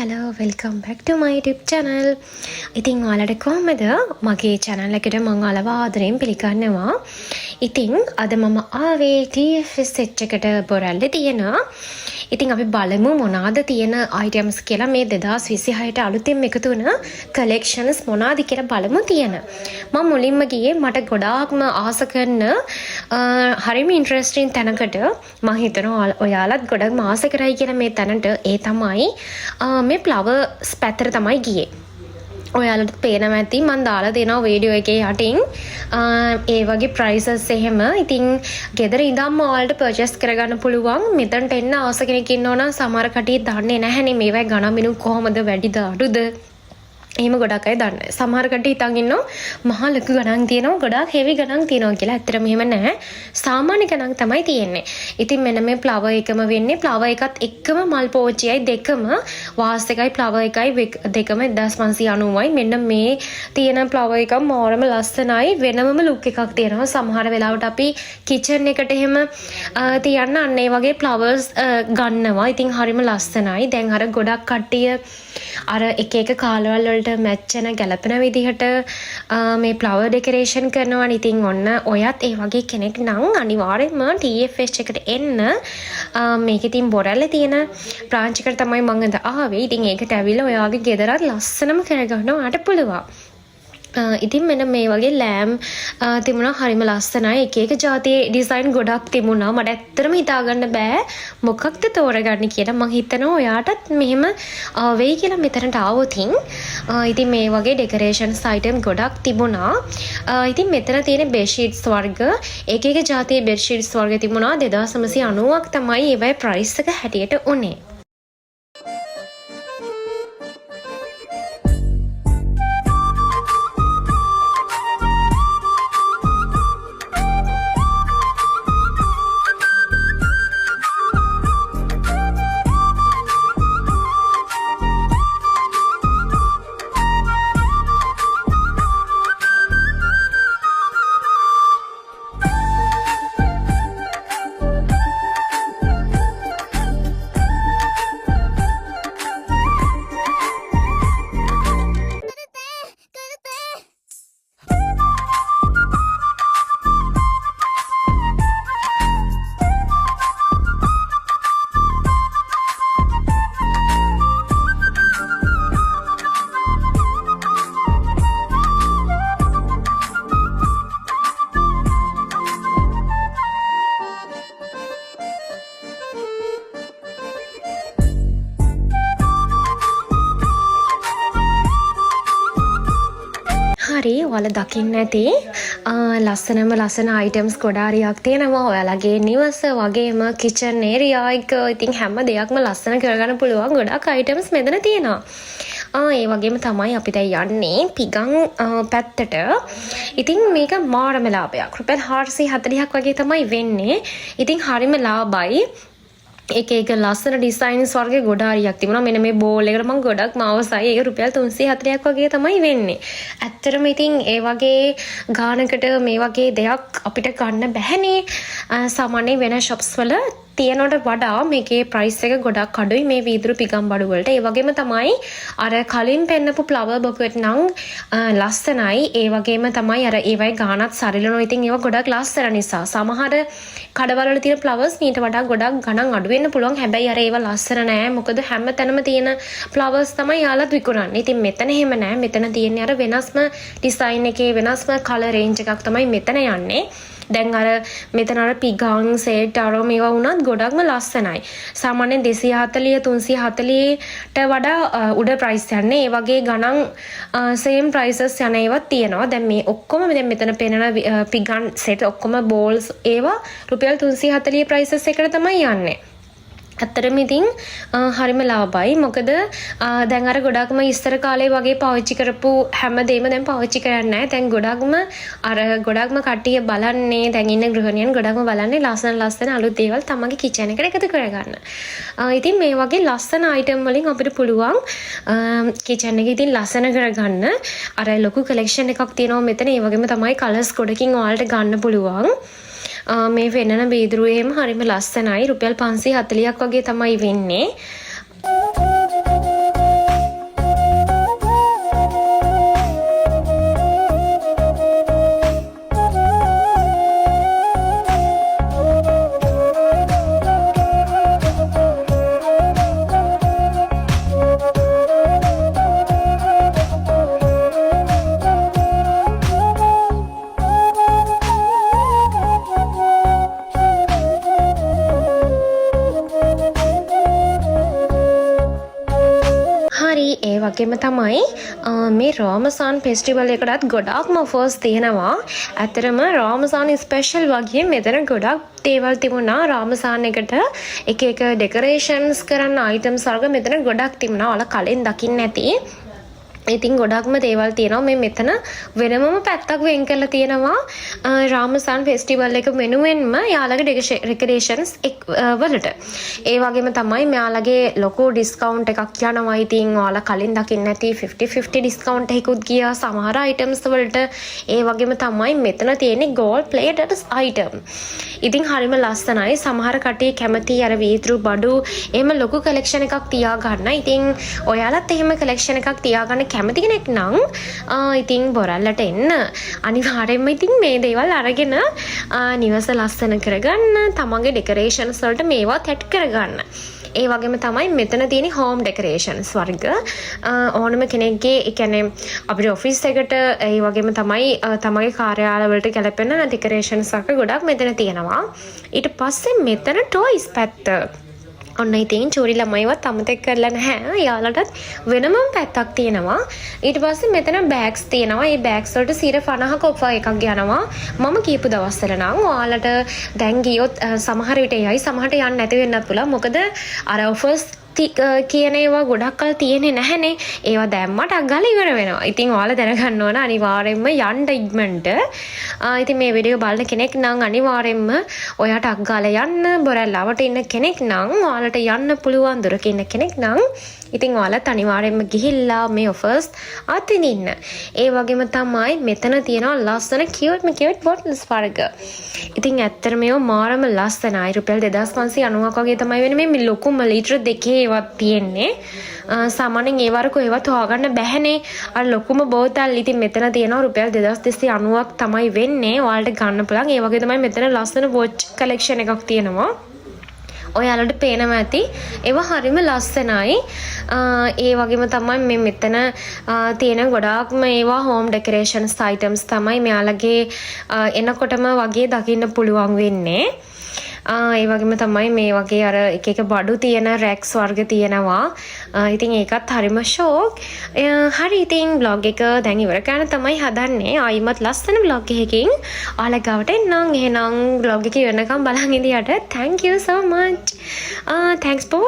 hello welcome back to my YouTube channel. ඉතින් ඔයාලට කොහමද? මගේ channel එකට මම ඔයාලව ආදරෙන් පිළිගන්නවා. ඉතින් අද මම ආවේ TFS set එකට බොරැල්ලේ තියෙනවා. ඉතින් අපි බලමු මොනවාද තියෙන items කියලා මේ 2026ට අලුතෙන් එකතු වෙන collections මොනවාද කියලා බලමු තියෙන. මම මුලින්ම ගියේ මට ගොඩාක්ම ආස කරන හරිම ඉන්ටරෙස්ටිං තැනකට මම හිතනවා ඔයාලත් ගොඩක්ම ආස කරයි කියලා මේ තැනට ඒ තමයි මේ flowers පැත්තට තමයි ගියේ. ඔයාලට පේනවා ඇති මම දාලා දෙනවා වීඩියෝ එකේ යටින් ඒ වගේ prices එහෙම. ඉතින් ගෙදර ඉඳන්ම ඔයාලට purchase කරගන්න පුළුවන්. මෙතනට එන්න ආස කෙනෙක් ඉන්නෝ නම් සමහර කටිය දන්නේ නැහැනේ මේවා ගණන් මිනුම් කොහොමද වැඩිද අඩුද එහෙම ගොඩක් අය දන්නේ. සමහර කට්ටිය හිතන් ඉන්නවා මහා ලොකු ගණන් තියෙනවා ගොඩාක් heavy ගණන් තියෙනවා කියලා. ඇත්තටම එහෙම නැහැ. සාමාන්‍ය ගණන් තමයි තියෙන්නේ. ඉතින් මෙන්න මේ flower එකම වෙන්නේ flower එකත් එක්කම මල් පෝච්චියයි දෙකම වාස් එකයි flower එකයි දෙකම 1590යි. මෙන්න මේ තියෙන flower එක මාරම ලස්සනයි. වෙනමම look එකක් තියෙනවා. සමහර වෙලාවට අපි kitchen එකට එහෙම තියන්න අන්න ඒ වගේ flowers ගන්නවා. ඉතින් හරිම ලස්සනයි. දැන් අර ගොඩක් කට්ටිය අර එක එක කාලවල වලට මැච් වෙන ගැලපෙන විදිහට මේ flower decoration කරනවා. ඉතින් ඔන්න ඔයත් ඒ වගේ කෙනෙක් නම් අනිවාර්යයෙන්ම TFS එකට එන්න. මේකේ තියෙන බොරැල්ලේ තියෙන branch එකට තමයි මම අද ආවේ. ඉතින් ඒකට ඇවිල්ලා ඔයාගේ ගෙදරත් ලස්සනම කරගන්න ඔයාට පුළුවන්. ඉතින් මෙන්න මේ වගේ ලෑම් තිබුණා හරිම ලස්සනයි. එක එක જાතියේ ඩිසයින් ගොඩක් තිබුණා. මට ඇත්තටම හිතාගන්න බෑ මොකක්ද තෝරගන්න කියලා. මම හිතනවා ඔයාටත් මෙහෙම වෙයි කියලා මෙතනට ආවොතින්. ඉතින් මේ වගේ ඩෙකරේෂන්ස් අයිටම් ගොඩක් තිබුණා. ඉතින් මෙතන තියෙන බෙඩ් ෂීට්ස් වර්ග එක එක જાතියේ බෙඩ් ෂීට්ස් වර්ග තිබුණා. 2990ක් තමයි ඒවයි ප්‍රයිස් එක හැටියට උනේ. ඔයාලා දකින්න ඇති ලස්සනම ලස්සන items ගොඩාරියක් තියෙනවා. ඔයාලගේ නිවස වගේම kitchen area එක ඉතින් හැම දෙයක්ම ලස්සන කරගන්න පුළුවන් ගොඩක් items මෙතන තියෙනවා. ඒ වගේම තමයි අපි දැන් යන්නේ පිගන් පැත්තට. ඉතින් මේක මාරම ලාභයක්. රුපියල් 440ක් වගේ තමයි වෙන්නේ. ඉතින් හරිම ලාභයි. එක එක ලස්සන ඩිසයින්ස් වර්ග ගොඩාරියක් තිබුණා. මෙන්න මේ බෝල් එකට මම ගොඩක් මාවසයි. ඒක රුපියල් 340ක් වගේ තමයි වෙන්නේ. ඇත්තටම ඉතින් ඒ වගේ ගානකට මේ වගේ දෙයක් අපිට ගන්න බැහැනේ. සාමාන්‍ය වෙන shops වල තියනට වඩා මේකේ price එක ගොඩක් අඩුයි මේ වීදුරු පිගම් බඩු වලට. ඒ වගේම තමයි අර කලින් පෙන්නපු flower bucket නම් ලස්සනයි. ඒ වගේම තමයි අර ඒවයි ගානත් සරිලනවා. ඉතින් ඒවා ගොඩක් ලස්සන නිසා සමහර කඩවල වල තියෙන flowers ඊට වඩා ගොඩක් ගණන් අඩු වෙන්න පුළුවන්. හැබැයි අර ඒවා ලස්සන නෑ. මොකද හැම තැනම තියෙන flowers තමයි යාලත් විකුණන්නේ. ඉතින් මෙතන එහෙම නෑ. මෙතන තියෙන්නේ අර වෙනස්ම design එකේ වෙනස්ම color range එකක් තමයි මෙතන යන්නේ. දැන් අර මෙතන අර පිගන් සෙට් අර මේවා වුණත් ගොඩක්ම ලස්සනයි. සාමාන්‍යයෙන් 240 340ට වඩා උඩ price යන්නේ. ඒ වගේ ගණන් same prices යන ඒවා තියෙනවා. දැන් මේ ඔක්කොම දැන් මෙතන පෙනෙන පිගන් සෙට් ඔක්කොම balls ඒවා රුපියල් 340 prices එකට තමයි යන්නේ. ඇත්තටම ඉතින් හරිම ලාභයි. මොකද දැන් අර ගොඩක්ම ඉස්සර කාලේ වගේ පාවිච්චි කරපු හැමදේම දැන් පාවිච්චි කරන්නේ නැහැ. දැන් ගොඩක්ම කට්ටිය බලන්නේ දැන් ඉන්න ගෘහණියන් ගොඩක්ම බලන්නේ ලස්සන අලුත් දේවල් තමන්ගේ කිචන් එකට එකතු කරගන්න. ඉතින් මේ වගේ ලස්සන අයිටම් වලින් අපිට පුළුවන් කිචන් එක ඉතින් ලස්සන කරගන්න. අර ලොකු කලෙක්ෂන් එකක් තියෙනවා මෙතන. ඒ වගේම තමයි කලර්ස් ගොඩකින් ඔයාලට ගන්න පුළුවන්. මේ වෙනන බීදුරු එහෙම හරිම ලස්සනයි. රුපියල් 540ක් වගේ තමයි වෙන්නේ. හරි ඒ වගේම තමයි මේ රාමසාන් ෆෙස්ටිවල් එකටත් ගොඩාක්ම ඔෆර්ස් තියෙනවා. ඇත්තරම රාමසාන් ස්පෙෂල් වගේ මෙතන ගොඩක් දේවල් තිබුණා. රාමසාන් එකට එක එක ඩෙකරේෂන්ස් කරන්න අයිටම්ස් වර්ග මෙතන ගොඩක් තිබුණා. ඔයාලා කලින් දකින්න ඇති. ඉතින් ගොඩක්ම දේවල් තියෙනවා. මේ මෙතන වෙනමම පැත්තක් වෙන් කරලා තියෙනවා රාමසාන් ෆෙස්ටිවල් එක වෙනුවෙන්ම යාළගේ ඩෙකරේෂන්ස් වලට. ඒ වගේම තමයි මෙයාලගේ ලොකු ඩිස්කවුන්ට් එකක් යනවා. ඉතින් ඔයාලා කලින් දකින්න ඇති 50-50 ඩිස්කවුන්ට් එකකුත් ගියා සමහර අයිටම්ස් වලට. ඒ වගේම තමයි මෙතන තියෙන්නේ gold plated item. ඉතින් හරිම ලස්සනයි. සමහර කට්ටිය කැමති අර වීදුරු බඩු එහෙම ලොකු කලෙක්ෂන් එකක් තියාගන්න. ඉතින් ඔයාලත් එහෙම කලෙක්ෂන් එකක් තියාගන්න කැමති කෙනෙක් නම් ඉතින් බොරැල්ලට එන්න. අනිවාර්යෙන්ම ඉතින් මේ දේවල් අරගෙන නිවස ලස්සන කරගන්න, තමන්ගේ ඩෙකරේෂන්ස් වලට මේවා තැට් කරගන්න. ඒ වගේම තමයි මෙතන තියෙන හෝම් ඩෙකරේෂන්ස් වර්ග ඕනම කෙනෙක්ගේ ඒ කියන්නේ අපේ ඔෆිස් එකට ඒ වගේම තමයි තමගේ කාර්යාල වලට ගැලපෙන ඩෙකරේෂන්ස් වර්ග ගොඩක් මෙතන තියෙනවා. ඊට පස්සේ මෙතන ටොයිස් පැත්ත ඔන්න ඉතින් චූරි ළමයිවත් අමතක කරලා නැහැ. යාළුවටත් වෙනම පැත්තක් තියෙනවා. ඊට පස්සේ මෙතන බෑග්ස් තියෙනවා. මේ බෑග්ස් වලට 50ක ඔෆර් එකක් යනවා. මම කියපු දවස්වල නම් ඔයාලට දැන් ගියොත් සමහර විට යයි සමහරට යන්න නැති වෙන්නත් පුළුවන්. මොකද අර ඔෆර්ස් කියන ඒවා ගොඩක් කල් තියෙන්නේ නැහැනේ. ඒවා දැම්මට අග්ගාලා ඉවර වෙනවා. ඉතින් ඔයාලා දැනගන්න ඕන අනිවාර්යෙන්ම යන්න ඉක්මනට. ඉතින් මේ වීඩියෝ බලන කෙනෙක් නම් අනිවාර්යෙන්ම ඔයාට අග්ගාලා යන්න බොරැල්ලාවට ඉන්න කෙනෙක් නම් ඔයාලට යන්න පුළුවන් දුරක ඉන්න කෙනෙක් නම් ඉතින් ඔයාලත් අනිවාර්යෙන්ම ගිහිල්ලා මේ ඔෆර්ස් අත්විඳින්න. ඒ වගේම තමයි මෙතන තියෙනවා ලස්සන කියුට් බොටල්ස් වර්ග. ඉතින් ඇත්තට මේව මාරම ලස්සනයි. රුපියල් 2590ක් වගේ තමයි වෙන්නේ මේ ලොකුම ලීටර දෙකේ ඒවත් තියෙන්නේ. සාමාන්‍යයෙන් ඒ වරක ඒවත් හොයාගන්න බැහැනේ. අර ලොකුම බෝතල් ඉතින් මෙතන තියෙනවා රුපියල් 2290ක් තමයි වෙන්නේ. ඔයාලට ගන්න පුළුවන්. ඒ වගේ තමයි මෙතන ලස්සන වොච් කලෙක්ෂන් එකක් තියෙනවා. ඔයාලට පේනවා ඇති. ඒවා හරිම ලස්සනයි. ඒ වගේම තමයි මේ මෙතන තියෙන ගොඩාක්ම ඒවා හෝම් ඩෙකරේෂන්ස් අයිටම්ස් තමයි මෙයාලගේ එනකොටම වගේ දකින්න පුළුවන් වෙන්නේ. ඒ වගේම තමයි මේ වගේ අර එක එක බඩු තියෙන රැක්ස් වර්ග තියෙනවා. ඉතින් ඒකත් හරිම ෂෝක්. හරි ඉතින් vlog එක දැන් ඉවර කරන්න තමයි හදන්නේ. ආයිමත් ලස්සන vlog එකකින් ඔයාලා ගාවට එන්නම්. එහෙනම් vlog එක ඉවරනකම් බලන් ඉඳියට thank you so much. Thanks for